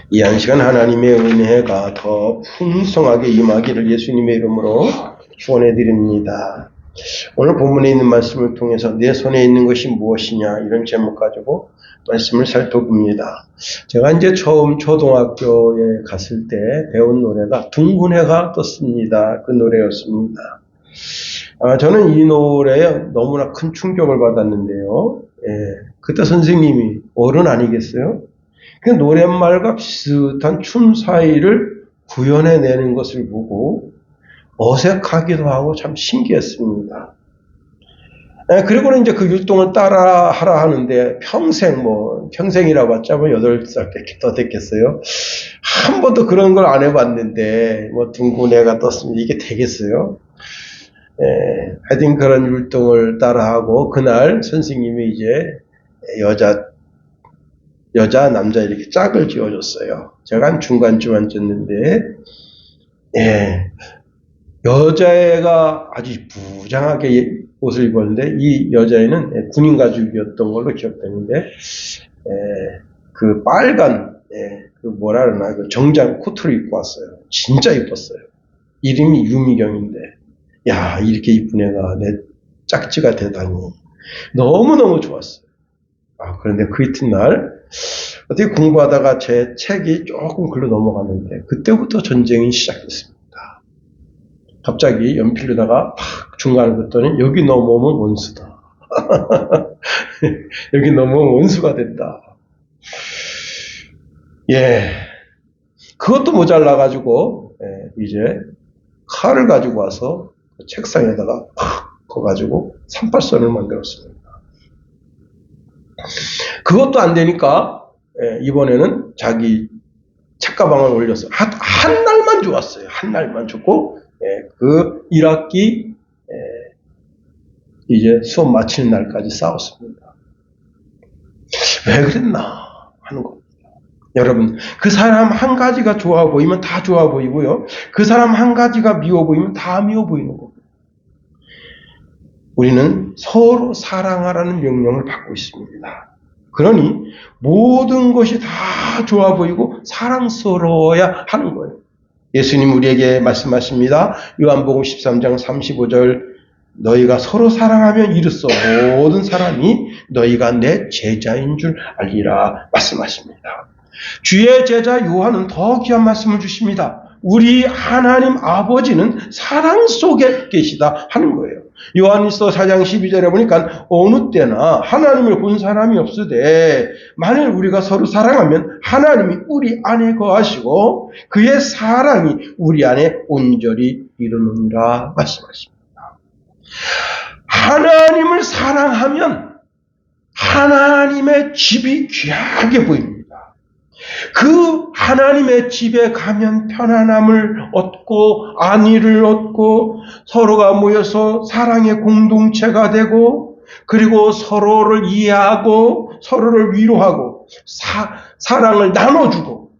이 한 시간 하나님의 은혜가 더 풍성하게 임하기를 예수님의 이름으로 축원해 드립니다. 오늘 본문에 있는 말씀을 통해서 내 손에 있는 것이 무엇이냐 이런 제목 가지고 말씀을 살펴봅니다. 제가 이제 처음 초등학교에 갔을 때 배운 노래가 둥근 해가 떴습니다. 그 노래였습니다. 저는 이 노래에 너무나 큰 충격을 받았는데요. 그때 선생님이 어른 아니겠어요? 그 노랫말과 비슷한 춤 사이를 구현해내는 것을 보고 어색하기도 하고 참 신기했습니다. 그리고는 이제 그 율동을 따라 하라 하는데 평생이라 봤자 8살 더 됐겠어요. 한 번도 그런 걸 안 해봤는데, 둥근 애가 떴습니다. 이게 되겠어요? 하여튼 그런 율동을 따라하고, 그날 선생님이 이제 여자, 남자 이렇게 짝을 지어줬어요. 제가 한 중간쯤 앉았는데, 여자애가 아주 부장하게 옷을 입었는데, 이 여자애는 군인 가죽이었던 걸로 기억되는데, 그 빨간, 그 정장 코트를 입고 왔어요. 진짜 이뻤어요. 이름이 유미경인데, 야, 이렇게 이쁜 애가 내 짝지가 되다니. 너무너무 좋았어요. 그런데 그 이튿날, 어떻게 공부하다가 제 책이 조금 글로 넘어갔는데, 그때부터 전쟁이 시작됐습니다. 갑자기 연필로다가 팍 중간을 긋더니, 여기 넘어오면 원수다. 여기 넘어오면 원수가 된다. 그것도 모자라가지고, 이제 칼을 가지고 와서 책상에다가 팍 꺼가지고 38선을 만들었습니다. 그것도 안 되니까, 이번에는 자기 책가방을 올려서 한 날만 좋았어요. 한 날만 좋고, 그 1학기 이제 수업 마치는 날까지 싸웠습니다. 왜 그랬나 하는 겁니다. 여러분, 그 사람 한 가지가 좋아 보이면 다 좋아 보이고요. 그 사람 한 가지가 미워 보이면 다 미워 보이는 겁니다. 우리는 서로 사랑하라는 명령을 받고 있습니다. 그러니 모든 것이 다 좋아 보이고 사랑스러워야 하는 거예요. 예수님 우리에게 말씀하십니다. 요한복음 13장 35절 너희가 서로 사랑하면 이로써 모든 사람이 너희가 내 제자인 줄 알리라 말씀하십니다. 주의 제자 요한은 더 귀한 말씀을 주십니다. 우리 하나님 아버지는 사랑 속에 계시다 하는 거예요. 요한일서 4장 12절에 보니까 어느 때나 하나님을 본 사람이 없으되 만일 우리가 서로 사랑하면 하나님이 우리 안에 거하시고 그의 사랑이 우리 안에 온전히 이루느니라 말씀하십니다. 하나님을 사랑하면 하나님의 집이 귀하게 보입니다. 그 하나님의 집에 가면 편안함을 얻고 안위를 얻고 서로가 모여서 사랑의 공동체가 되고 그리고 서로를 이해하고 서로를 위로하고 사랑을 나눠주고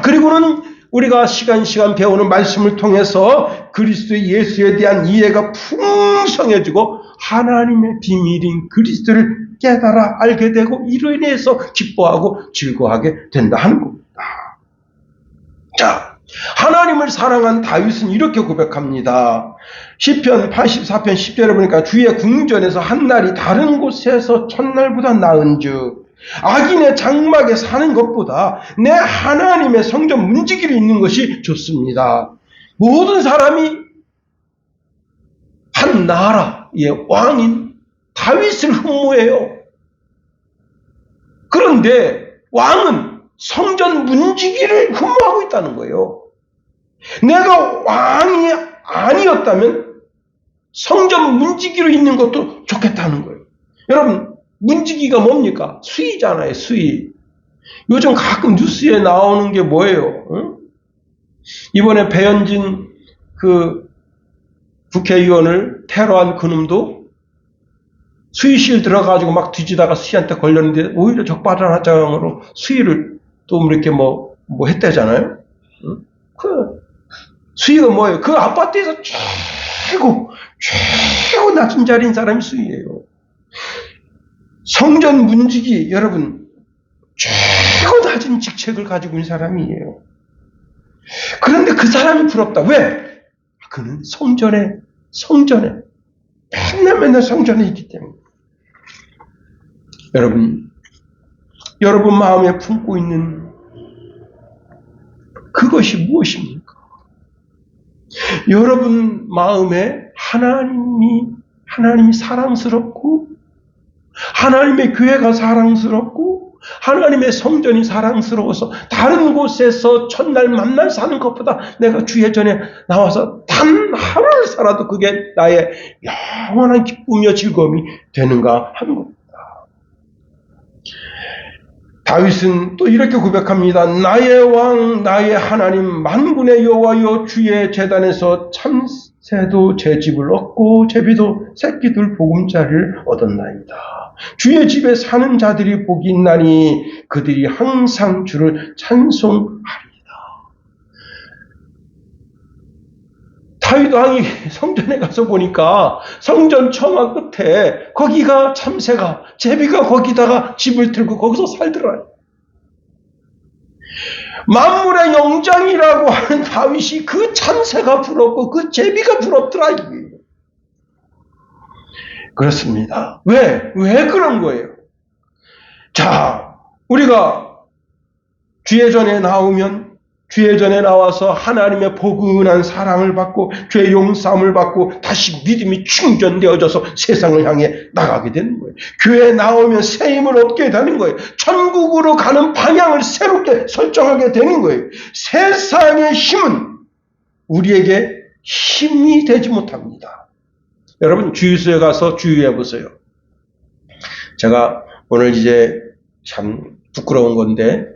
그리고는 우리가 시간 배우는 말씀을 통해서 그리스도 예수에 대한 이해가 풍성해지고 하나님의 비밀인 그리스도를 깨달아 알게 되고 이로 인해서 기뻐하고 즐거워하게 된다 하는 겁니다. 하나님을 사랑한 다윗은 이렇게 고백합니다. 시편 84편 10절에 보니까 주의 궁전에서 한 날이 다른 곳에서 첫날보다 나은즉 악인의 장막에 사는 것보다 내 하나님의 성전 문지기를 있는 것이 좋습니다. 모든 사람이 한 나라의 왕인 다윗을 흠모해요. 그런데 왕은 성전 문지기를 흠모하고 있다는 거예요. 내가 왕이 아니었다면 성전 문지기로 있는 것도 좋겠다는 거예요. 여러분, 문지기가 뭡니까? 수의잖아요, 수의. 요즘 가끔 뉴스에 나오는 게 뭐예요? 응? 이번에 배현진 국회의원을 테러한 그놈도 수의실 들어가지고 막 뒤지다가 수의한테 걸렸는데 오히려 적반하장으로 수의를 또 이렇게 했대잖아요. 응? 그 수의가 뭐예요? 그 아파트에서 최고 낮은 자리인 사람이 수의예요. 성전 문지기 여러분 최고 낮은 높아진 직책을 가지고 있는 사람이에요. 그런데 그 사람이 부럽다. 왜? 그는 성전에 맨날 성전에 있기 때문에. 여러분 마음에 품고 있는 그것이 무엇입니까? 여러분 마음에 하나님이 사랑스럽고, 하나님의 교회가 사랑스럽고, 하나님의 성전이 사랑스러워서 다른 곳에서 첫날 만날 사는 것보다 내가 주의 전에 나와서 단 하루를 살아도 그게 나의 영원한 기쁨이며 즐거움이 되는가 하는 겁니다. 다윗은 또 이렇게 고백합니다. 나의 왕, 나의 하나님, 만군의 여호와여, 주의 제단에서 참새도 제 집을 얻고 제비도 새끼들 보금자리를 얻었나이다. 주의 집에 사는 자들이 복이 있나니 그들이 항상 주를 찬송하리이다. 다윗 왕이 성전에 가서 보니까 성전 처마 끝에 거기가 참새가, 제비가 거기다가 집을 들고 거기서 살더라. 만물의 영장이라고 하는 다윗이 그 참새가 부럽고 그 제비가 부럽더라. 그렇습니다. 왜 그런 거예요? 자, 우리가 주의 전에 나와서 하나님의 포근한 사랑을 받고 죄의 용서함을 받고 다시 믿음이 충전되어져서 세상을 향해 나가게 되는 거예요. 교회에 나오면 새 힘을 얻게 되는 거예요. 천국으로 가는 방향을 새롭게 설정하게 되는 거예요. 세상의 힘은 우리에게 힘이 되지 못합니다. 여러분, 주유소에 가서 주유해 보세요. 제가 오늘 이제 참 부끄러운 건데,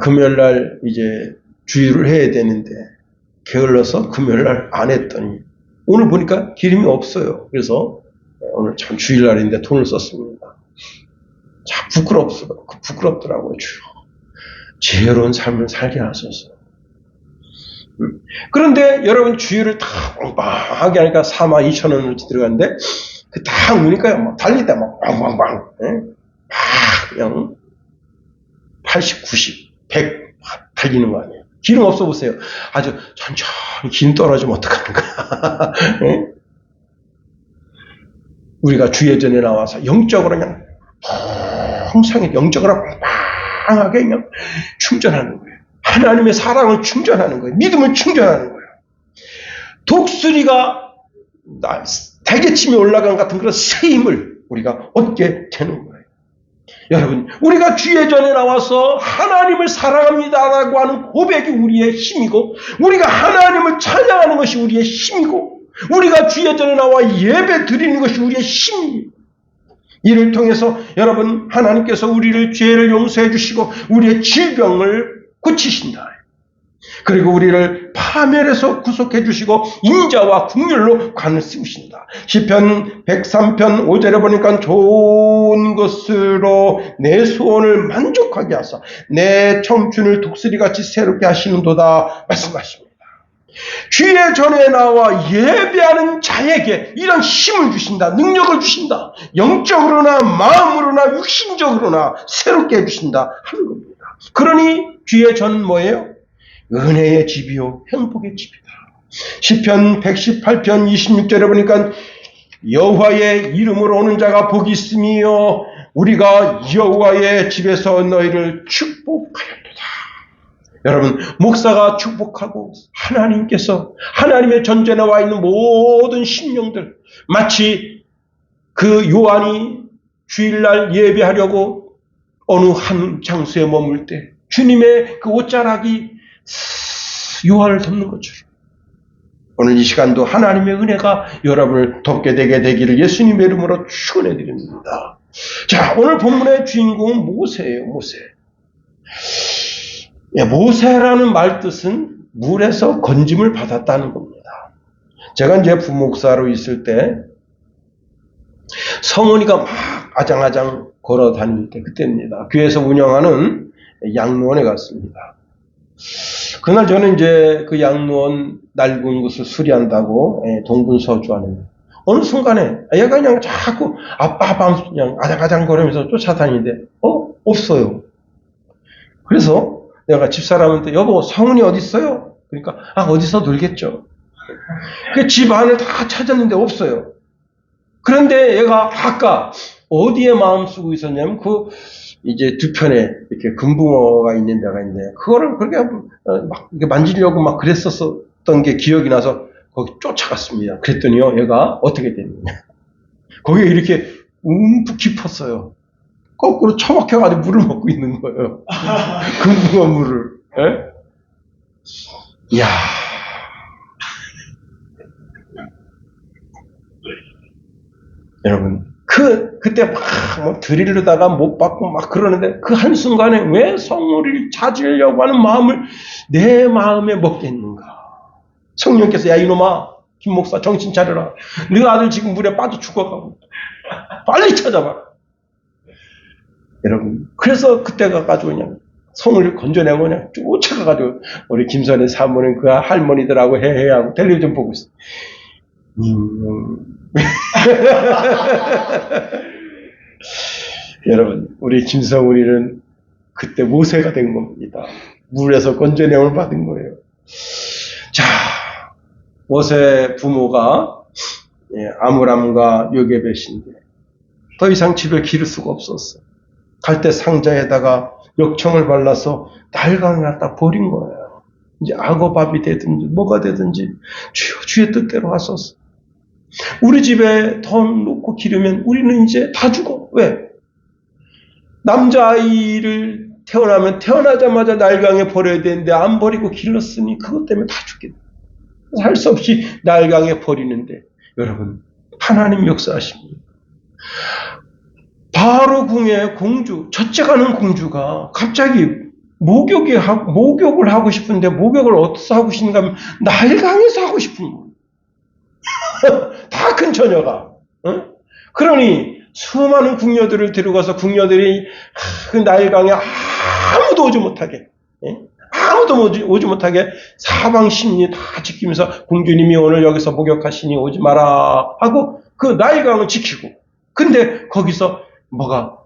금요일날 이제 주유를 해야 되는데 게을러서 금요일날 안 했더니 오늘 보니까 기름이 없어요. 그래서 오늘 참 주일날인데 돈을 썼습니다. 참 부끄럽더라고요. 주여, 지혜로운 삶을 살게 하소서. 그런데 여러분, 주유를 다 빵빵하게 하니까 42,000원을 들어갔는데 그 딱 오니까요, 막 달리다 막 빵빵빵, 막 그냥 80, 90, 100 달리는 거 아니에요. 기름 없어 보세요. 아주 천천히 기름 떨어지면 어떡합니까? 네? 우리가 주의 전에 나와서 영적으로 그냥 풍성하게 영적으로 빵빵하게 그냥 충전하는 거예요. 하나님의 사랑을 충전하는 거예요. 믿음을 충전하는 거예요. 독수리가 대개침이 올라간 같은 그런 새 힘을 우리가 얻게 되는 거예요. 여러분, 우리가 주의 전에 나와서 하나님을 사랑합니다라고 하는 고백이 우리의 힘이고, 우리가 하나님을 찬양하는 것이 우리의 힘이고, 우리가 주의 전에 나와 예배 드리는 것이 우리의 힘입니다. 이를 통해서 여러분, 하나님께서 우리를 죄를 용서해 주시고 우리의 질병을 고치신다. 그리고 우리를 파멸에서 구속해 주시고 인자와 긍휼로 관을 씌우신다. 시편 103편 5절에 보니까 좋은 것으로 내 소원을 만족하게 하사 내 청춘을 독수리같이 새롭게 하시는도다 말씀하십니다. 주의 전에 나와 예배하는 자에게 이런 힘을 주신다. 능력을 주신다. 영적으로나 마음으로나 육신적으로나 새롭게 해주신다 하는 겁니다. 그러니 주의 전 뭐예요? 은혜의 집이요 행복의 집이다. 시편 118편 26절에 보니까 여호와의 이름으로 오는 자가 복이 있으며 우리가 여호와의 집에서 너희를 축복하였도다. 여러분, 목사가 축복하고 하나님께서 하나님의 전전에 와 있는 모든 심령들, 마치 그 요한이 주일날 예배하려고 어느 한 장소에 머물 때 주님의 그 옷자락이 요한을 덮는 것처럼 오늘 이 시간도 하나님의 은혜가 여러분을 덮게 되게 되기를 예수님의 이름으로 축원해 드립니다. 자, 오늘 본문의 주인공은 모세예요. 모세라는 말 뜻은 물에서 건짐을 받았다는 겁니다. 제가 이제 부목사로 있을 때 성은이가 막 아장아장 걸어 다닐 때 그때입니다. 교회에서 운영하는 양로원에 갔습니다. 그날 저는 이제 그 양로원 낡은 것을 수리한다고 동분서주하는 어느 순간에 얘가 그냥 자꾸 아빠 그냥 아장아장 걸으면서 쫓아다니는데 없어요. 그래서 내가 집사람한테 여보 성은이 어디 있어요? 그러니까 어디서 놀겠죠. 그 집 안을 다 찾았는데 없어요. 그런데 얘가 아까 어디에 마음 쓰고 있었냐면 이제 두 편에 이렇게 금붕어가 있는 데가 있는데 그거를 그렇게 막 이렇게 만지려고 막 그랬었던 게 기억이 나서 거기 쫓아갔습니다. 그랬더니요 얘가 어떻게 됐느냐. 거기에 이렇게 움푹 깊었어요. 거꾸로 처박혀가지고 물을 먹고 있는 거예요. 금붕어 물을. 예? 이야. 여러분, 그때 막 드릴르다가 못 받고 막 그러는데 그 한순간에 왜 성우를 찾으려고 하는 마음을 내 마음에 먹겠는가? 성령께서 야 이놈아, 김 목사 정신 차려라. 네 아들 지금 물에 빠져 죽어가고 빨리 찾아봐. 여러분, 그래서 그때 가가지고 그냥 성을 건져내고 그냥 쫓아가가지고 우리 김선의 사모는 그 할머니들하고 해하고 텔레비전 보고 있어. 여러분, 우리 김성훈이는 그때 모세가 된 겁니다. 물에서 건져내움을 받은 거예요. 자, 모세 부모가 아므람과 요게벳인데 더 이상 집을 기를 수가 없었어. 갈대 상자에다가 역청을 발라서 날강에 갖다 버린 거예요. 이제 악어밥이 되든지 뭐가 되든지 주의 뜻대로 하소서. 우리 집에 돈 놓고 기르면 우리는 이제 다 죽어. 왜? 남자아이를 태어나자마자 날강에 버려야 되는데 안 버리고 길렀으니 그것 때문에 다 죽게 돼. 할 수 없이 날강에 버리는데 여러분 하나님 역사하십니다. 바로 궁의 공주, 첫째가는 공주가 갑자기 목욕을 하고 싶은데 목욕을 어디서 하고 싶은가 하면 날강에서 하고 싶은 거예요. 다 큰 처녀가. 그러니 수많은 궁녀들을 데려가서 궁녀들이 그 날강에 아무도 오지 못하게 오지 못하게 사방 심리 다 지키면서 공주님이 오늘 여기서 목욕하시니 오지 마라 하고 그 날강을 지키고 근데 거기서 뭐가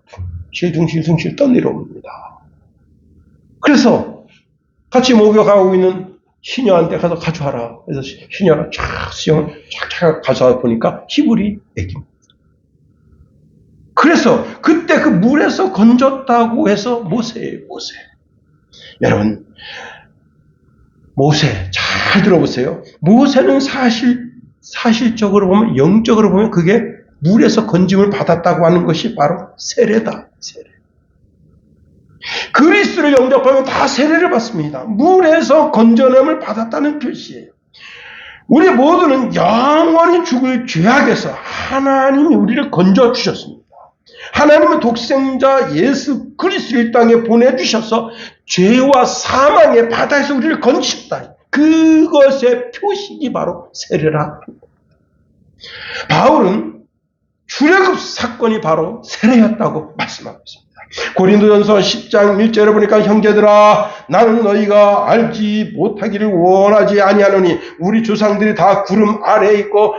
실둥실둥실 떠내려옵니다. 그래서 같이 목욕하고 있는 시녀한테 가서 가져와라. 그래서 시녀가 수영을 쫙 가져와 보니까 히브리 애기입니다. 그래서 그때 그 물에서 건졌다고 해서 모세예요. 모세. 여러분 모세 잘 들어보세요. 모세는 사실적으로 보면 영적으로 보면 그게 물에서 건짐을 받았다고 하는 것이 바로 세례다. 세례. 그리스도를 영접하면 다 세례를 받습니다. 물에서 건져냄을 받았다는 표시예요. 우리 모두는 영원히 죽을 죄악에서 하나님이 우리를 건져주셨습니다. 하나님은 독생자 예수 그리스도를 이 땅에 보내주셔서 죄와 사망의 바다에서 우리를 건지셨다. 그것의 표식이 바로 세례라. 바울은 출애굽 사건이 바로 세례였다고 말씀하고 있습니다. 고린도전서 10장 1절에 보니까 형제들아 나는 너희가 알지 못하기를 원하지 아니하노니 우리 조상들이 다 구름 아래에 있고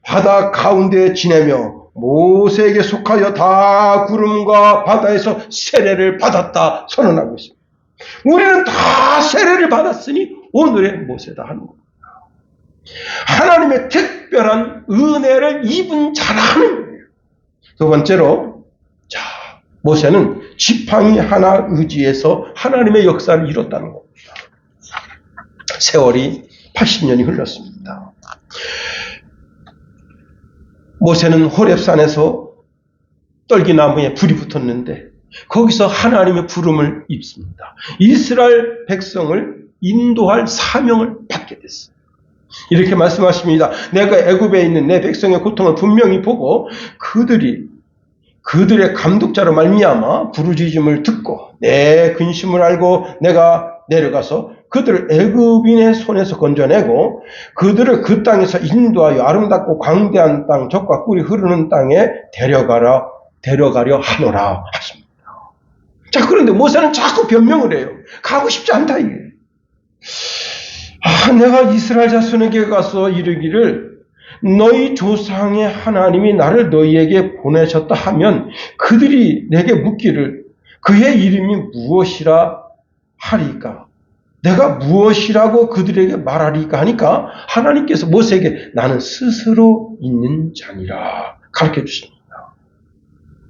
바다 가운데 지내며 모세에게 속하여 다 구름과 바다에서 세례를 받았다 선언하고 있습니다. 우리는 다 세례를 받았으니 오늘의 모세다 하는 겁니다. 하나님의 특별한 은혜를 입은 자라는 거예요. 두 번째로 모세는 지팡이 하나 의지해서 하나님의 역사를 이뤘다는 겁니다. 세월이 80년이 흘렀습니다. 모세는 호렙산에서 떨기나무에 불이 붙었는데 거기서 하나님의 부름을 입습니다. 이스라엘 백성을 인도할 사명을 받게 됐어요. 이렇게 말씀하십니다. 내가 애굽에 있는 내 백성의 고통을 분명히 보고 그들의 감독자로 말미암아 부르짖음을 듣고 내 근심을 알고 내가 내려가서 그들을 애굽인의 손에서 건져내고 그들을 그 땅에서 인도하여 아름답고 광대한 땅 젖과 꿀이 흐르는 땅에 데려가려 하노라 하십니다. 자, 그런데 모세는 자꾸 변명을 해요. 가고 싶지 않다 이게. 내가 이스라엘 자손에게 가서 이르기를 너희 조상의 하나님이 나를 너희에게 보내셨다 하면 그들이 내게 묻기를 그의 이름이 무엇이라 하리까? 내가 무엇이라고 그들에게 말하리까 하니까 하나님께서 모세에게 나는 스스로 있는 자니라 가르쳐 주십니다.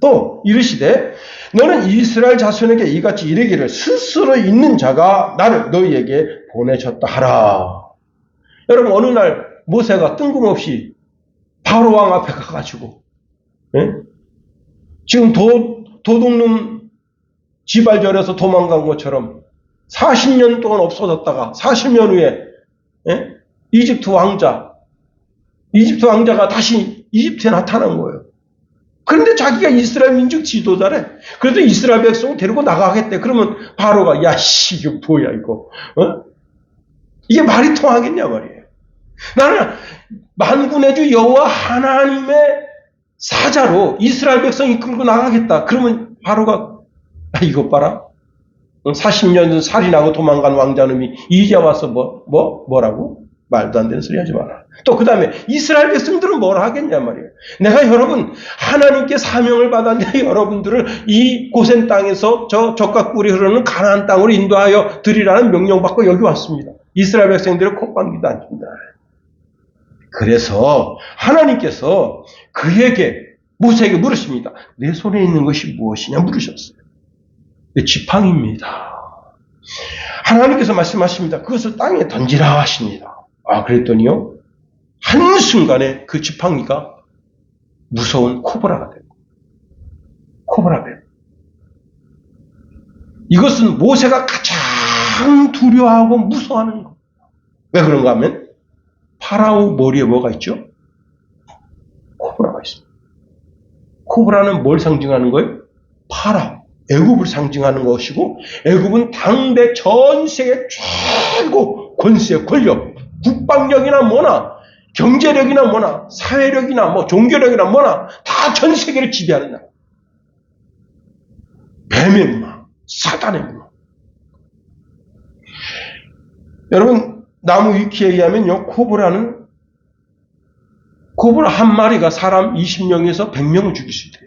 또 이르시되 너는 이스라엘 자손에게 이같이 이르기를 스스로 있는 자가 나를 너희에게 보내셨다 하라. 여러분 어느 날 모세가 뜬금없이 바로 왕 앞에 가가지고 지금 도둑놈 지발절에서 도망간 것처럼 40년 동안 없어졌다가 40년 후에 이집트 왕자가 다시 이집트에 나타난 거예요. 그런데 자기가 이스라엘 민족 지도자래. 그래도 이스라엘 백성을 데리고 나가겠대. 그러면 바로가 야씨 이게 뭐야 이거 이게 말이 통하겠냐 말이에요. 나는 만군의 주 여호와 하나님의 사자로 이스라엘 백성 이끌고 나가겠다. 그러면 바로가 이것 봐라. 40년 살인하고 도망간 왕자놈이 이제 와서 뭐라고? 말도 안 되는 소리 하지 마라. 또 그 다음에 이스라엘 백성들은 뭐라 하겠냐 말이에요. 내가 여러분 하나님께 사명을 받았는데 여러분들을 이 고센 땅에서 저 젖과 꿀이 흐르는 가나안 땅으로 인도하여 드리라는 명령받고 여기 왔습니다. 이스라엘 백성들의 콧방귀도 안 낀다. 그래서 하나님께서 모세에게 물으십니다. 내 손에 있는 것이 무엇이냐 물으셨어요. 지팡이입니다. 하나님께서 말씀하십니다. 그것을 땅에 던지라 하십니다. 그랬더니요. 한순간에 그 지팡이가 무서운 코브라가 되고 코브라뱀. 이것은 모세가 가장 두려워하고 무서워하는 것. 왜 그런가 하면 파라오 머리에 뭐가 있죠? 코브라가 있습니다. 코브라는 뭘 상징하는 거예요? 파라오. 애굽을 상징하는 것이고 애굽은 당대 전 세계 최고 권세, 권력, 국방력이나 뭐나 경제력이나 뭐나 사회력이나 종교력이나 뭐나 다 전 세계를 지배하는 나라. 뱀의 문화, 사단의 문화. 여러분 나무 위키에 의하면요 코브라 한 마리가 사람 20명에서 100명을 죽일 수 있대요.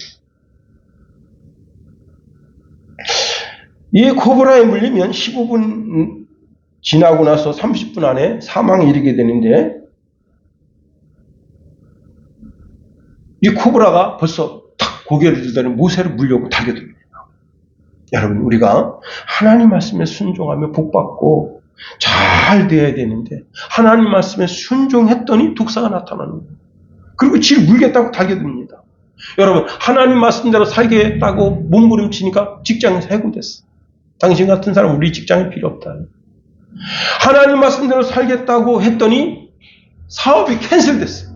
이 코브라에 물리면 15분 지나고 나서 30분 안에 사망에 이르게 되는데 이 코브라가 벌써 탁 고개를 들더니 모세를 물려고 달려듭니다. 여러분 우리가 하나님 말씀에 순종하며 복받고 잘 돼야 되는데 하나님 말씀에 순종했더니 독사가 나타나는 거예요. 그리고 지를 물겠다고 달려듭니다. 여러분 하나님 말씀대로 살겠다고 몸부림치니까 직장에서 해고됐어. 당신 같은 사람 우리 직장에 필요 없다. 하나님 말씀대로 살겠다고 했더니 사업이 캔슬됐어.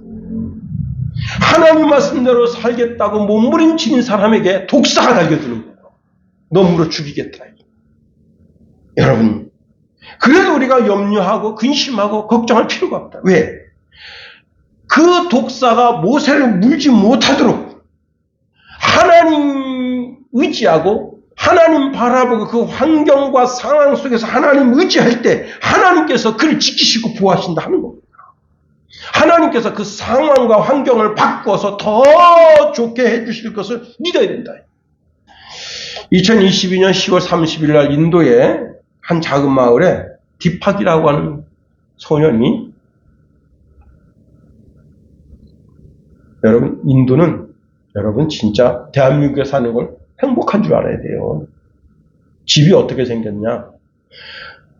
하나님 말씀대로 살겠다고 몸부림치는 사람에게 독사가 달겨드는 거예요. 너 물어 죽이겠다. 여러분 그래도 우리가 염려하고 근심하고 걱정할 필요가 없다. 왜? 그 독사가 모세를 물지 못하도록 하나님 의지하고 하나님 바라보고 그 환경과 상황 속에서 하나님 의지할 때 하나님께서 그를 지키시고 보호하신다 하는 겁니다. 하나님께서 그 상황과 환경을 바꿔서 더 좋게 해주실 것을 믿어야 된다. 2022년 10월 30일 날 인도의 한 작은 마을에 디팍이라고 하는 소년이 여러분 인도는 여러분 진짜 대한민국에 사는 걸 행복한 줄 알아야 돼요. 집이 어떻게 생겼냐?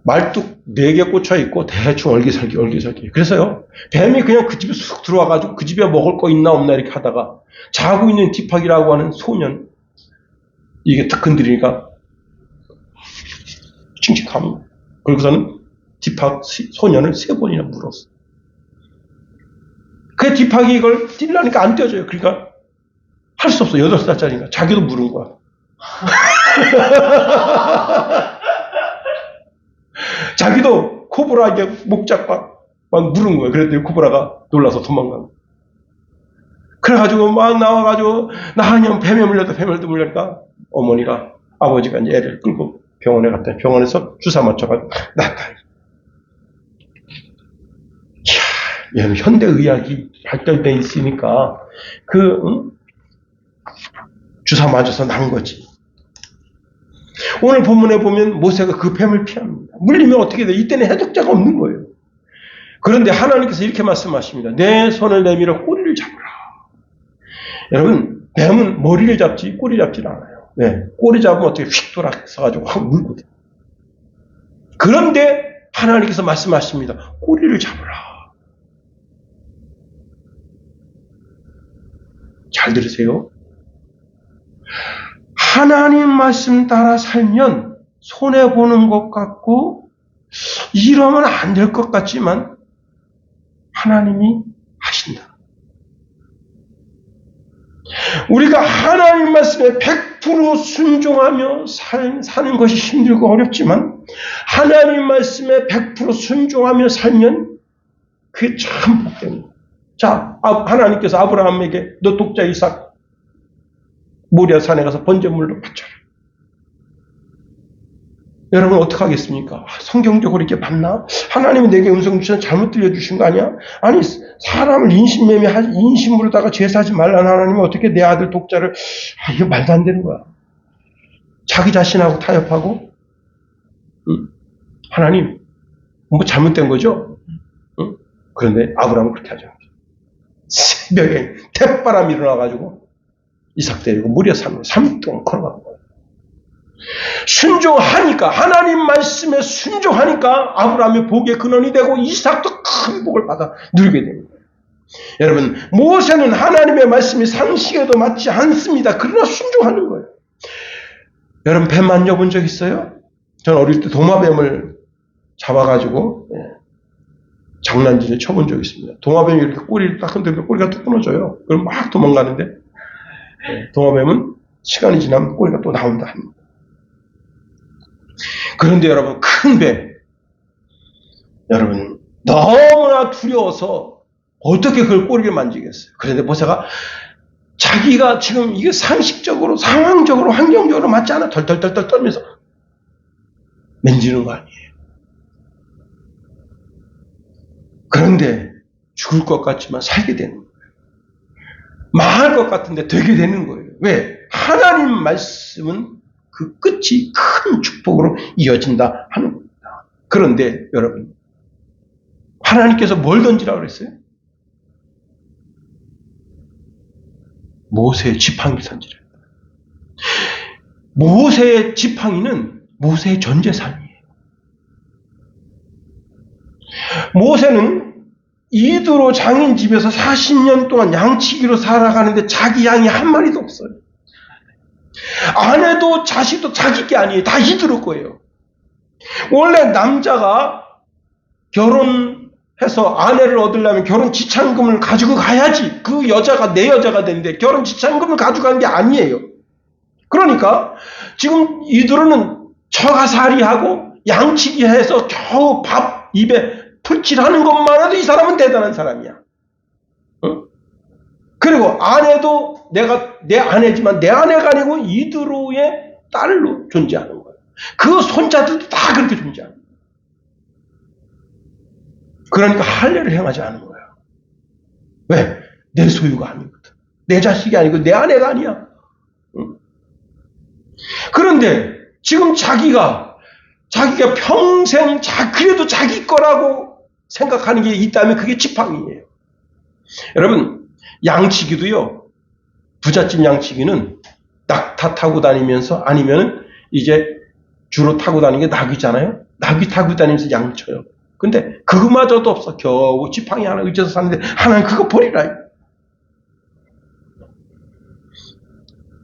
말뚝 4개 꽂혀 있고 대충 얼기설기. 그래서요, 뱀이 그냥 그 집에 쑥 들어와가지고 그 집에 먹을 거 있나 없나 이렇게 하다가 자고 있는 디팍이라고 하는 소년, 이게 탁 건드리니까 칭칭합니다. 그리고서는 디팍 소년을 3번이나 물었어. 그 디팍이 이걸 뛸라니까 안 떼어줘요. 그러니까 할 수 없어. 8살짜리니까. 자기도 물은 거야. 자기도 코브라에게 목 잡고 막 물은 거예요. 그랬더니 코브라가 놀라서 도망간 거예요. 그래가지고 막 나와가지고 나한영 뱀에 물려도 뱀을도 물려니까 어머니가 아버지가 이제 애를 끌고 병원에 갔더니 병원에서 주사 맞춰가지고 나타나. 이야, 현대의학이 발달돼 있으니까 주사 맞아서 난 거지. 오늘 본문에 보면 모세가 그 뱀을 피합니다. 물리면 어떻게 돼요? 이때는 해독자가 없는 거예요. 그런데 하나님께서 이렇게 말씀하십니다. 내 손을 내밀어 꼬리를 잡으라. 여러분, 뱀은 머리를 잡지 꼬리 잡지 않아요. 왜? 꼬리 잡으면 어떻게 휙 돌아서가지고 확 물거든요. 그런데 하나님께서 말씀하십니다. 꼬리를 잡으라. 잘 들으세요. 하나님 말씀 따라 살면 손해보는 것 같고 이러면 안 될 것 같지만 하나님이 하신다. 우리가 하나님 말씀에 100% 순종하며 사는 것이 힘들고 어렵지만 하나님 말씀에 100% 순종하며 살면 그게 참 복됩니다. 자, 하나님께서 아브라함에게 너 독자 이삭 모리아 산에 가서 번제물로 바쳐라. 여러분 어떡하겠습니까? 성경적으로 이렇게 맞나? 하나님이 내게 음성 주셔서 잘못 들려주신 거 아니야? 아니 사람을 인심으로다가 제사하지 말라는 하나님은 어떻게 내 아들 독자를 이거 말도 안 되는 거야. 자기 자신하고 타협하고 하나님 뭐 잘못된 거죠? 그런데 아브라함은 그렇게 하죠. 새벽에 대바람이 일어나가지고 이삭 데리고 모리아 산으로 3일 동안 걸어간 거예요. 순종하니까 하나님 말씀에 순종하니까 아브라함의 복의 근원이 되고 이삭도 큰 복을 받아 누리게 됩니다. 여러분 모세는 하나님의 말씀이 상식에도 맞지 않습니다. 그러나 순종하는 거예요. 여러분 뱀 만져본 적 있어요? 저는 어릴 때 도마뱀을 잡아가지고 장난질을 쳐본 적이 있습니다. 도마뱀이 이렇게 꼬리를 딱 흔들면 꼬리가 뚝 끊어져요. 그럼 막 도망가는데 도마뱀은 시간이 지나면 꼬리가 또 나온다 합니다. 그런데 여러분 큰 뱀 여러분 너무나 두려워서 어떻게 그걸 꼬리를 만지겠어요. 그런데 모세가 자기가 지금 이게 상식적으로 상황적으로 환경적으로 맞지 않아 덜덜덜덜 떨면서 만지는 거 아니에요. 그런데 죽을 것 같지만 살게 되는 거예요. 망할 것 같은데 되게 되는 거예요. 왜? 하나님 말씀은 그 끝이 큰 축복으로 이어진다 하는 겁니다. 그런데 여러분 하나님께서 뭘 던지라고 그랬어요? 모세의 지팡이를 던지라. 모세의 지팡이는 모세의 전 재산이에요. 모세는 이두로 장인 집에서 40년 동안 양치기로 살아가는데 자기 양이 한 마리도 없어요. 아내도 자식도 자기 게 아니에요. 다 이두로 거예요. 원래 남자가 결혼해서 아내를 얻으려면 결혼 지참금을 가지고 가야지 그 여자가 내 여자가 되는데 결혼 지참금을 가져간 게 아니에요. 그러니까 지금 이두로는 처가살이하고 양치기해서 겨우 밥 입에 풀칠하는 것만 해도 이 사람은 대단한 사람이야. 응? 그리고 아내도 내 아내지만 내 아내가 아니고 이드로의 딸로 존재하는 거예요. 그 손자들도 다 그렇게 존재하는 거예요. 그러니까 할례를 행하지 않은 거예요. 왜? 내 소유가 아니거든. 내 자식이 아니고 내 아내가 아니야. 응? 그런데 지금 자기가 평생 그래도 자기 거라고 생각하는 게 있다면 그게 지팡이예요. 여러분 양치기도요. 부잣집 양치기는 낙타 타고 다니면서 아니면 이제 주로 타고 다니는 게 낙이잖아요. 낙이 타고 다니면서 양쳐요. 근데 그거마저도 없어. 겨우 지팡이 하나 의지해서 사는데 하나님 그거 버리라.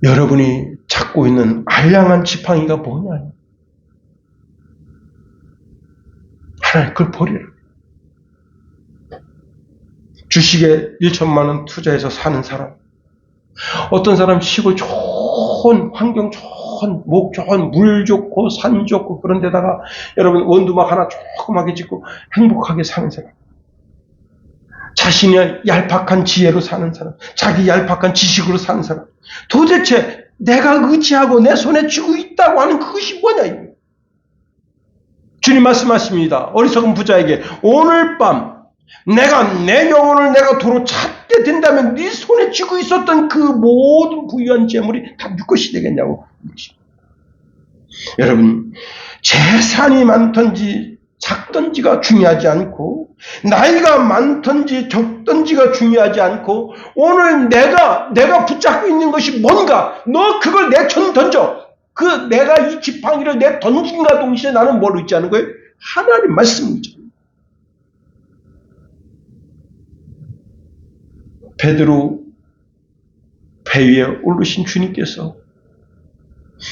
여러분이 찾고 있는 알량한 지팡이가 뭐냐? 하나님 그걸 버리라. 주식에 1천만 원 투자해서 사는 사람, 어떤 사람 시골 좋은 환경 좋은 목 좋은 물 좋고 산 좋고 그런 데다가 여러분 원두막 하나 조그맣게 짓고 행복하게 사는 사람, 자신의 얄팍한 지혜로 사는 사람, 자기 얄팍한 지식으로 사는 사람, 도대체 내가 의지하고 내 손에 쥐고 있다고 하는 그것이 뭐냐 이거. 주님 말씀하십니다. 어리석은 부자에게 오늘 밤 내 영혼을 내가 도로 찾게 된다면 네 손에 쥐고 있었던 그 모든 부유한 재물이 다 네 것이 되겠냐고 묻습니다. 여러분, 재산이 많든지 작든지가 중요하지 않고, 나이가 많든지 적든지가 중요하지 않고, 오늘 내가 붙잡고 있는 것이 뭔가, 너 그걸 내 손 던져. 내가 이 지팡이를 내 던진과 동시에 나는 뭘 의지하는 거예요? 하나님 말씀을 의지하는 거예요. 베드로 배 위에 오르신 주님께서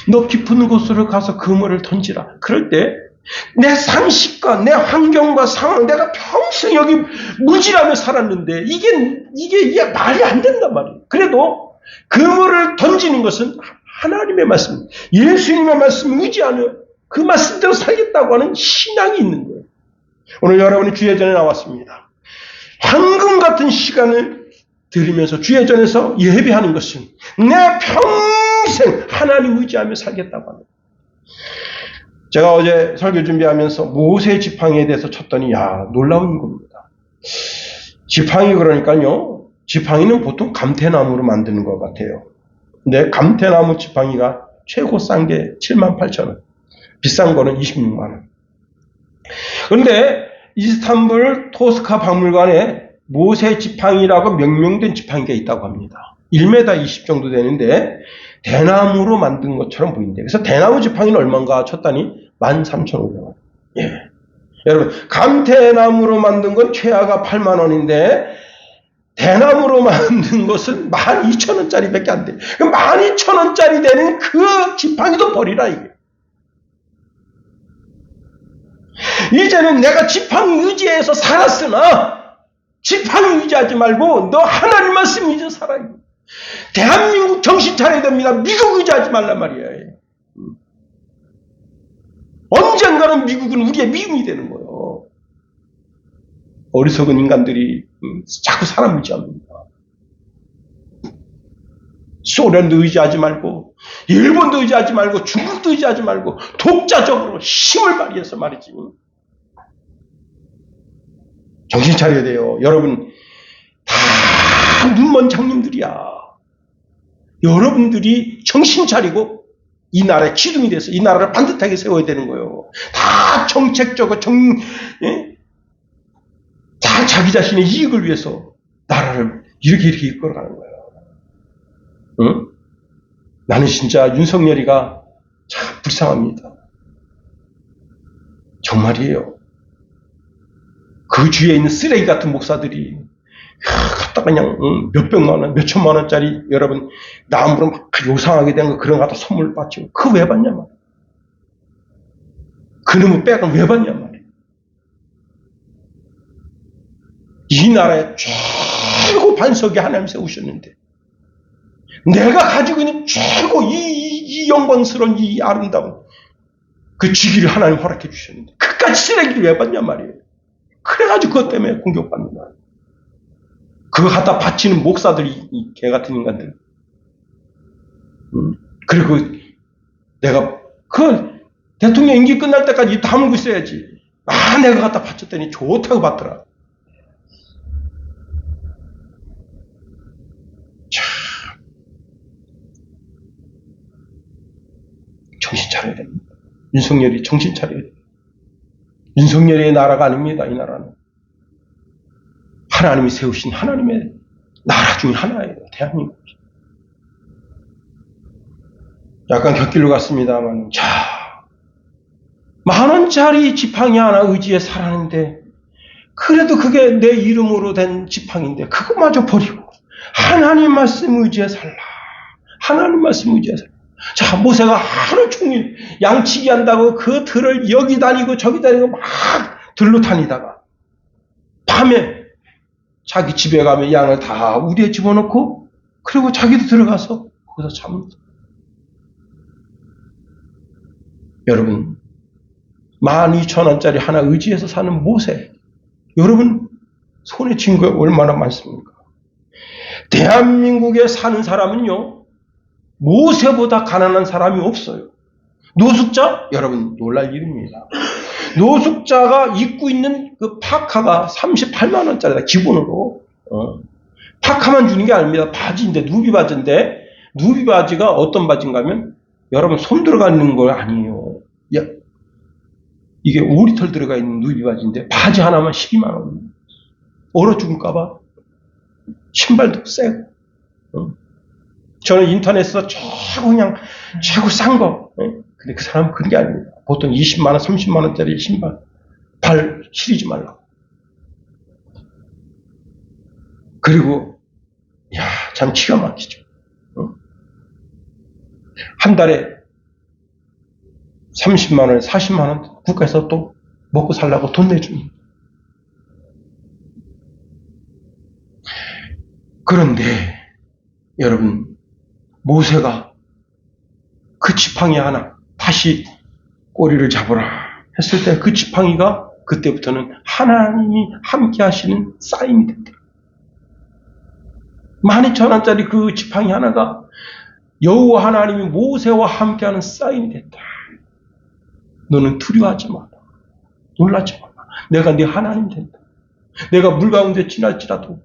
너 깊은 곳으로 가서 그물을 던지라. 그럴 때 내 상식과 내 환경과 상황, 내가 평생 여기 무지라며 살았는데 이게 말이 안 된단 말이에요. 그래도 그물을 던지는 것은 하나님의 말씀, 예수님의 말씀을 의지하는 그 말씀대로 살겠다고 하는 신앙이 있는 거예요. 오늘 여러분이 주예전에 나왔습니다. 황금 같은 시간을 들으면서 주예전에서 예배하는 것은 내 평생 하나님 의지하며 살겠다고 합니다. 제가 어제 설교 준비하면서 모세 지팡이에 대해서 쳤더니 놀라운 겁니다. 지팡이 그러니까요. 지팡이는 보통 감태나무로 만드는 것 같아요. 근데 감태나무 지팡이가 최고 싼 게 78,000원. 비싼 거는 26만원. 그런데 이스탄불 토스카 박물관에 모세 지팡이라고 명명된 지팡이가 있다고 합니다. 1m 20 정도 되는데 대나무로 만든 것처럼 보인대요. 그래서 대나무 지팡이는 얼마인가 쳤더니 13,500원. 예. 여러분, 감태나무로 만든 건 최하가 8만 원인데 대나무로 만든 것은 12,000원짜리밖에 안 돼요. 12,000원짜리 되는 그 지팡이도 버리라 이게. 이제는 내가 지팡이 의지해서 살았으나 지팡이 의지하지 말고 너 하나님 말씀 의지해서 살아요. 대한민국 정신 차려야 됩니다. 미국 의지하지 말란 말이에요. 언젠가는 미국은 우리의 미움이 되는 거예요. 어리석은 인간들이 자꾸 사람 의지합니다. 소련도 의지하지 말고 일본도 의지하지 말고 중국도 의지하지 말고 독자적으로 힘을 발휘해서 말이지. 정신 차려야 돼요. 여러분 다 눈먼 장님들이야. 여러분들이 정신 차리고 이 나라의 기둥이 돼서 이 나라를 반듯하게 세워야 되는 거예요. 다 정책적으로 다 자기 자신의 이익을 위해서 나라를 이렇게 이끌어가는 거예요. 응? 나는 진짜 윤석열이가 참 불쌍합니다. 정말이에요. 그 주위에 있는 쓰레기 같은 목사들이 갖다가 그냥 몇백만 원, 몇천만 원짜리 여러분 나무로 막 요상하게 된 거 그런 거 갖다 선물 받죠. 그거 왜 받냐 말이야. 그놈의 백은 왜 받냐 말이야. 이 나라의 최고 반석에 하나님 세우셨는데 내가 가지고 있는 최고 이 영광스러운 이 아름다운 그 직위를 하나님 허락해 주셨는데 그까지 쓰레기를 왜 받냐 말이에요. 그래가지고 그것 때문에 공격받는 거야. 그거 갖다 바치는 목사들이 이 개 같은 인간들. 그리고 내가 그 대통령 임기 끝날 때까지 다물고 있어야지. 내가 갖다 바쳤더니 좋다고 받더라. 참 정신 차려야 됩니다. 윤석열이 정신 차려야 돼요. 윤석열의 나라가 아닙니다. 이 나라는 하나님이 세우신 하나님의 나라 중에 하나예요. 대한민국. 약간 곁길로 갔습니다만, 자, 10,000원짜리 지팡이 하나 의지해 살았는데, 그래도 그게 내 이름으로 된 지팡이인데, 그것마저 버리고, 하나님 말씀 의지해 살라. 하나님 말씀 의지해 살라. 자, 모세가 하루 종일 양치기 한다고 그 들을 여기 다니고 저기 다니고 막 들로 다니다가, 밤에 자기 집에 가면 양을 다 우리에 집어넣고 그리고 자기도 들어가서 거기서 잡니다. 여러분 12,000원짜리 하나 의지해서 사는 모세 여러분 손에 쥔 거 얼마나 많습니까? 대한민국에 사는 사람은요 모세보다 가난한 사람이 없어요. 노숙자? 여러분 놀랄 일입니다. 노숙자가 입고 있는 그 파카가 38만 원짜리다 기본으로. 파카만 주는 게 아닙니다. 바지인데 누비 바지인데 누비 바지가 어떤 바지인가 하면 여러분 손 들어가 있는 거 아니에요. 야, 이게 5리터 들어가 있는 누비바지인데 바지 하나만 12만 원. 얼어 죽을까봐. 신발도 세고. 저는 인터넷에서 최고 싼 거. 근데 그 사람은 그런 게 아닙니다. 보통 20만 원, 30만 원짜리 신발. 발 시리지 말라고. 그리고 참 기가 막히죠. 한 달에 30만 원, 40만 원 국가에서 또 먹고 살라고 돈 내줍니다. 그런데 여러분, 모세가 그 지팡이 하나 다시 꼬리를 잡으라 했을 때 그 지팡이가 그때부터는 하나님이 함께 하시는 사인이 됐다. 12,000원짜리 그 지팡이 하나가 여호와 하나님이 모세와 함께하는 사인이 됐다. 너는 두려워하지 마라. 놀라지 마라. 내가 네 하나님 된다. 내가 물 가운데 지날지라도,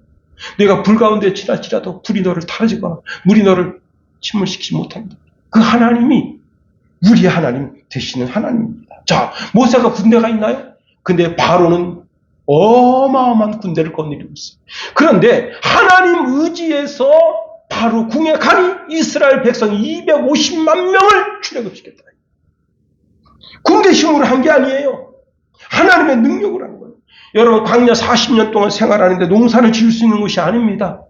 내가 불 가운데 지날지라도 불이 너를 타르지고 물이 너를 침몰시키지 못한다. 그 하나님이 우리의 하나님 되시는 하나님입니다. 자, 모세가 군대가 있나요? 근데 바로는 어마어마한 군대를 거느리고 있어요. 그런데 하나님 의지에서 바로 궁에 가니 이스라엘 백성 250만 명을 출애굽시켰다. 군대 힘으로 한 게 아니에요. 하나님의 능력으로 한 거예요. 여러분, 광야 40년 동안 생활하는데 농사를 지을 수 있는 것이 아닙니다.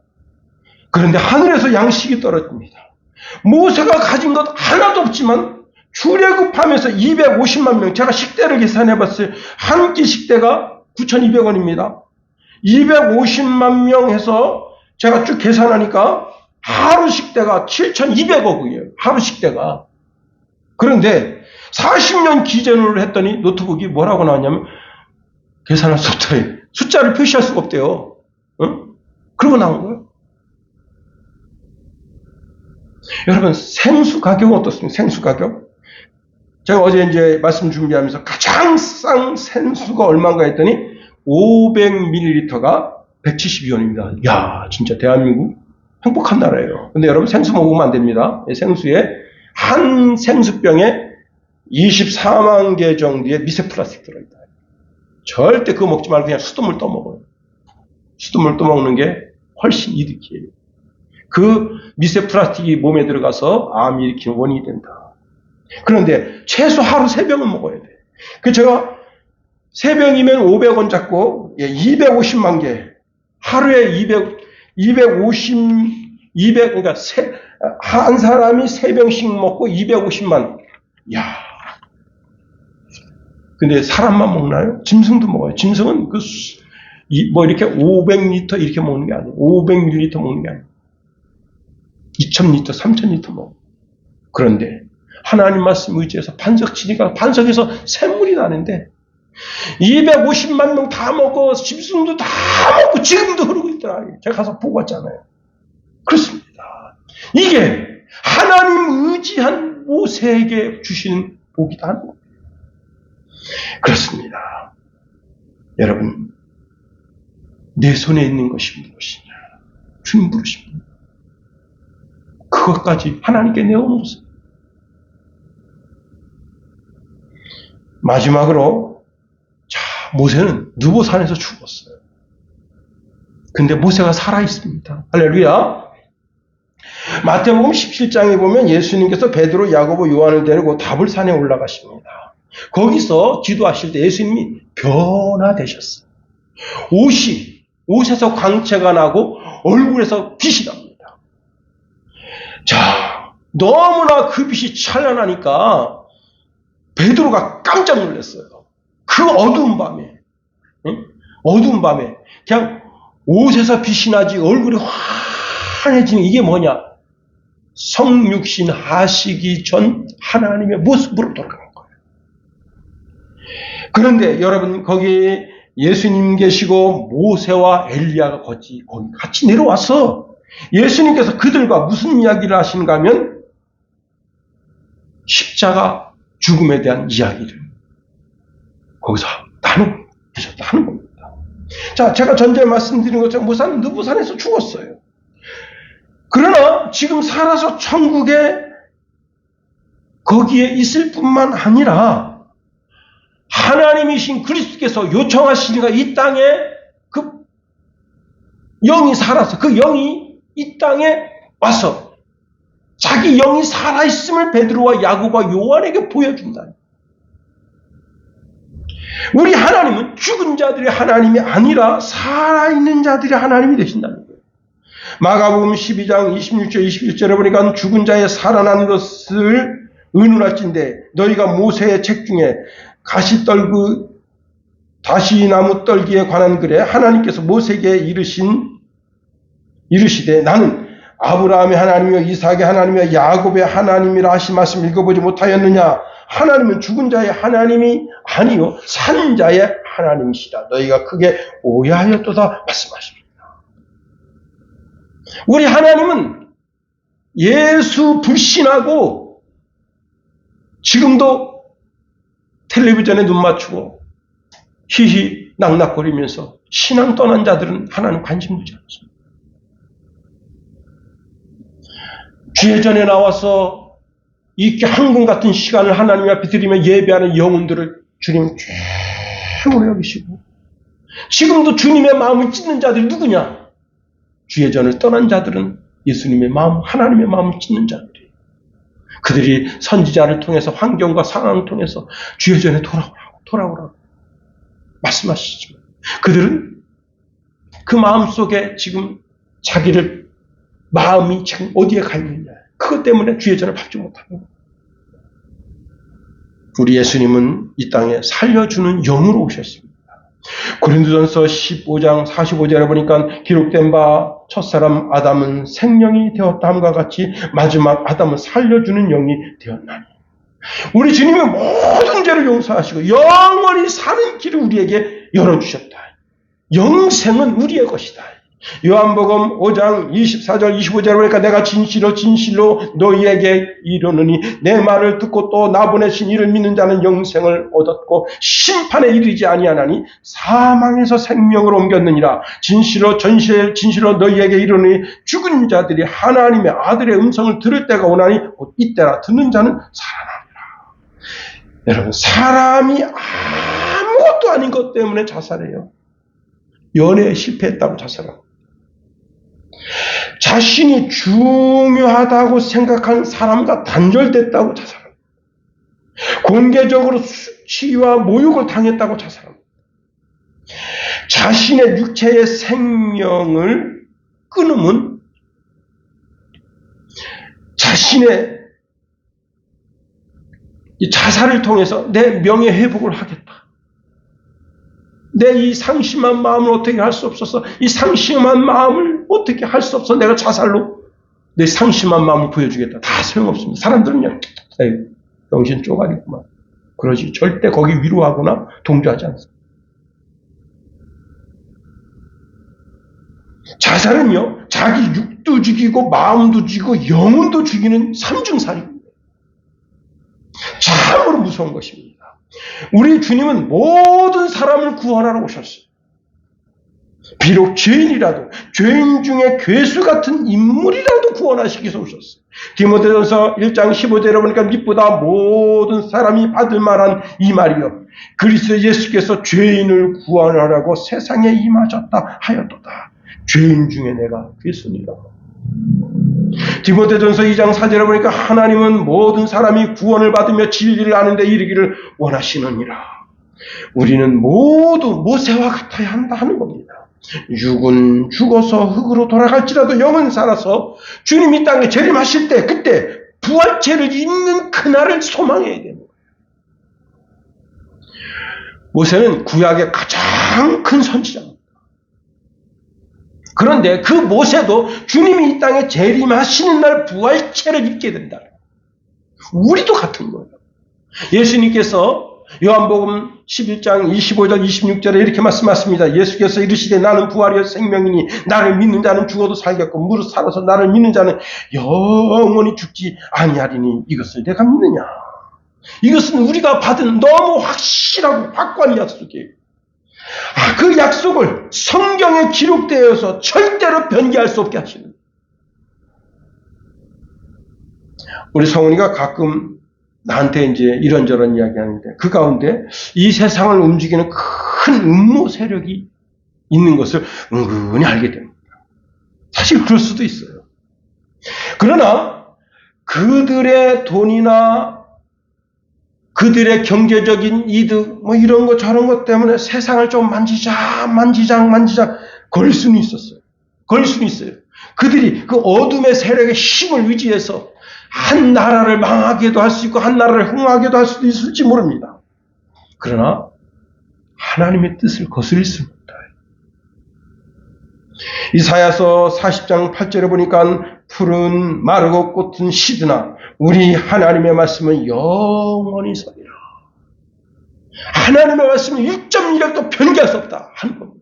그런데 하늘에서 양식이 떨어집니다. 모세가 가진 것 하나도 없지만 출애굽하면서 250만 명, 제가 식대를 계산해봤어요. 한 끼 식대가 9,200원입니다. 250만 명 해서 제가 쭉 계산하니까 하루 식대가 7,200억이에요. 하루 식대가. 그런데 40년 기준으로 했더니 노트북이 뭐라고 나왔냐면 계산할 소프트웨어 숫자를 표시할 수가 없대요. 그러고 나온 거예요. 여러분, 생수 가격은 어떻습니까? 생수 가격? 제가 어제 이제 말씀 준비하면서 가장 싼 생수가 얼마인가 했더니 500ml가 172원입니다. 야, 진짜 대한민국 행복한 나라예요. 근데 여러분, 생수 먹으면 안 됩니다. 생수에 한 생수병에 24만 개 정도의 미세 플라스틱 들어있다. 절대 그거 먹지 말고 그냥 수돗물 떠먹어요. 수돗물 떠먹는 게 훨씬 이득이에요. 그 미세 플라스틱이 몸에 들어가서 암 일으키는 원인이 된다. 그런데 최소 하루 3병은 먹어야 돼. 그 제가 3병이면 500원 잡고 250만 개 하루에 200 그러니까 한 사람이 3병씩 먹고 250만. 야. 근데 사람만 먹나요? 짐승도 먹어요. 짐승은 이렇게 500리터 이렇게 먹는 게 아니에요. 500ml 먹는 게 아니에요. 2,000리터, 3,000리터 먹어. 그런데 하나님 말씀 의지해서 반석 치니까 반석에서 샘물이 나는데 250만 명 다 먹고 짐승도 다 먹고 지금도 흐르고 있더라. 제가 가서 보고 왔잖아요. 그렇습니다. 이게 하나님 의지한 모세에게 주시는 복이다 하는 겁니다. 그렇습니다. 여러분, 내 손에 있는 것이 무엇이냐? 주님 부르십니다. 그것까지 하나님께 내어놓으세요. 마지막으로, 자, 모세는 느보산에서 죽었어요. 근데 모세가 살아있습니다. 할렐루야. 마태복음 17장에 보면 예수님께서 베드로, 야고보, 요한을 데리고 다불산에 올라가십니다. 거기서 기도하실 때 예수님이 변화되셨어요. 옷에서 광채가 나고 얼굴에서 빛이 납니다. 자, 너무나 그 빛이 찬란하니까 베드로가 깜짝 놀랐어요. 그 어두운 밤에, 어두운 밤에 그냥 옷에서 빛이 나지 얼굴이 환해지는 이게 뭐냐? 성육신 하시기 전 하나님의 모습으로 돌아가는 거예요. 그런데 여러분, 거기 예수님 계시고 모세와 엘리야가 거기 같이 내려와서 예수님께서 그들과 무슨 이야기를 하시는가 하면 십자가 죽음에 대한 이야기를 거기서 나누셨다 하는 겁니다. 자, 제가 전에 말씀드린 것처럼 모세는 느부산에서 죽었어요. 그러나 지금 살아서 천국에 거기에 있을 뿐만 아니라 하나님이신 그리스도께서 요청하시니까 이 땅에 그 영이 살아서 그 영이 이 땅에 와서 자기 영이 살아있음을 베드로와 야고보와 요한에게 보여준다. 우리 하나님은 죽은 자들의 하나님이 아니라 살아있는 자들의 하나님이 되신다는 거예요. 마가복음 12장 26절 21절에 보니까 죽은 자의 살아난 것을 의논할진대 너희가 모세의 책 중에 가시떨그 다시나무 떨기에 관한 글에 하나님께서 모세에게 이르시되 나는 아브라함의 하나님이요 이삭의 하나님이요 야곱의 하나님이라 하신 말씀 읽어보지 못하였느냐. 하나님은 죽은 자의 하나님이 아니요 산 자의 하나님이시다. 너희가 크게 오해하였도다 말씀하십니다. 우리 하나님은 예수 불신하고 지금도 텔레비전에 눈 맞추고 히히 낙낙거리면서 신앙 떠난 자들은 하나님 관심 두지 않습니다. 주예전에 나와서 이 황금 같은 시간을 하나님 앞에 드리며 예배하는 영혼들을 주님 최고로 여기시고 지금도 주님의 마음을 찢는 자들이 누구냐? 주예전을 떠난 자들은 예수님의 마음, 하나님의 마음을 찢는 자들이에요. 그들이 선지자를 통해서 환경과 상황을 통해서 주예전에 돌아오라고 말씀하시지만 그들은 그 마음속에 지금 자기를 마음이 지금 어디에 가 있느냐. 그것 때문에 주예전을 밟지 못하는 거예요. 우리 예수님은 이 땅에 살려주는 영으로 오셨습니다. 고린도전서 15장 45절에 보니까 기록된 바 첫사람 아담은 생명이 되었다함과 같이 마지막 아담은 살려주는 영이 되었나니. 우리 주님은 모든 죄를 용서하시고 영원히 사는 길을 우리에게 열어주셨다. 영생은 우리의 것이다. 요한복음 5장 24절 25절에 보니까 내가 진실로 너희에게 이르노니 내 말을 듣고 또 나 보내신 이를 믿는 자는 영생을 얻었고 심판에 이르지 아니하나니 사망에서 생명으로 옮겼느니라. 진실로 너희에게 이르노니 죽은 자들이 하나님의 아들의 음성을 들을 때가 오나니 곧 이때라. 듣는 자는 살아나리라. 여러분, 사람이 아무것도 아닌 것 때문에 자살해요. 연애에 실패했다고 자살하고 자신이 중요하다고 생각한 사람과 단절됐다고 자살합니다. 공개적으로 수치와 모욕을 당했다고 자살합니다. 자신의 육체의 생명을 끊으면 자신의 이 자살을 통해서 내 명예 회복을 하겠다. 내 이 상심한 마음을 어떻게 할 수 없어서 이 상심한 마음을 어떻게 할 수 없어 내가 자살로 내 상심한 마음을 보여주겠다. 다 소용없습니다. 사람들은요, 정신 쪼가리구만. 그러지 절대 거기 위로하거나 동조하지 않습니다. 자살은요, 자기 육도 죽이고 마음도 죽이고 영혼도 죽이는 삼중살입니다. 참으로 무서운 것입니다. 우리 주님은 모든 사람을 구원하러 오셨어요. 비록 죄인이라도 죄인 중에 괴수 같은 인물이라도 구원하시기 위해서 오셨어요. 디모데전서 1장 15절에 보니까 믿보다 모든 사람이 받을 만한 이 말이요 그리스도 예수께서 죄인을 구원하라고 세상에 임하셨다 하였도다. 죄인 중에 내가 괴수니라. 디모데전서 2장 4절에 보니까 하나님은 모든 사람이 구원을 받으며 진리를 아는 데 이르기를 원하시느니라. 우리는 모두 모세와 같아야 한다 하는 겁니다. 육은 죽어서 흙으로 돌아갈지라도 영은 살아서 주님 이 땅에 재림하실 때 그때 부활체를 입는 그날을 소망해야 되는 거예요. 모세는 구약의 가장 큰 선지자입니다. 그런데 그 모세도 주님이 이 땅에 재림하시는 날 부활체를 입게 된다. 우리도 같은 거예요. 예수님께서 요한복음 11장 25절 26절에 이렇게 말씀하십니다. 예수께서 이르시되 나는 부활이요 생명이니 나를 믿는 자는 죽어도 살겠고 무릇 살아서 나를 믿는 자는 영원히 죽지 아니하리니 이것을 내가 믿느냐. 이것은 우리가 받은 너무 확실하고 확고한 약속이에요. 그 약속을 성경에 기록되어서 절대로 변개할 수 없게 하시는. 우리 성훈이가 가끔 나한테 이제 이런저런 이야기하는데 그 가운데 이 세상을 움직이는 큰 음모 세력이 있는 것을 은근히 알게 됩니다. 사실 그럴 수도 있어요. 그러나 그들의 돈이나 그들의 경제적인 이득 뭐 이런 거 저런 것 때문에 세상을 좀 만지작 걸릴 수는 있었어요. 걸릴 수는 있어요. 그들이 그 어둠의 세력의 힘을 의지해서 한 나라를 망하게도 할 수 있고 한 나라를 흥하게도 할 수도 있을지 모릅니다. 그러나 하나님의 뜻을 거스릴 수는 없다. 이사야서 40장 8절에 보니까 푸른 마르고 꽃은 시드나 우리 하나님의 말씀은 영원히 서리라. 하나님의 말씀은 1.1획도 변개할 수 없다 하는 겁니다.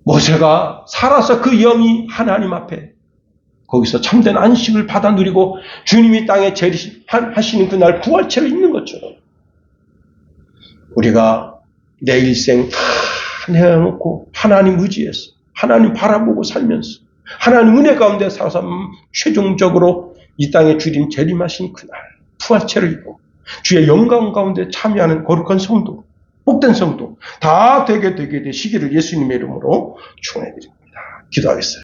모세가 살아서 그 영이 하나님 앞에 거기서 참된 안식을 받아 누리고 주님이 땅에 하시는 그날 부활체를 입는 것처럼 우리가 내 일생 다 내어놓고 하나님 의지해서 하나님 바라보고 살면서 하나님 은혜 가운데 살아서 최종적으로 이 땅에 주님 재림하신 그날 부활체를 입고 주의 영광 가운데 참여하는 거룩한 성도, 복된 성도 다 되게 되시기를 예수님의 이름으로 축원해드립니다. 기도하겠어요.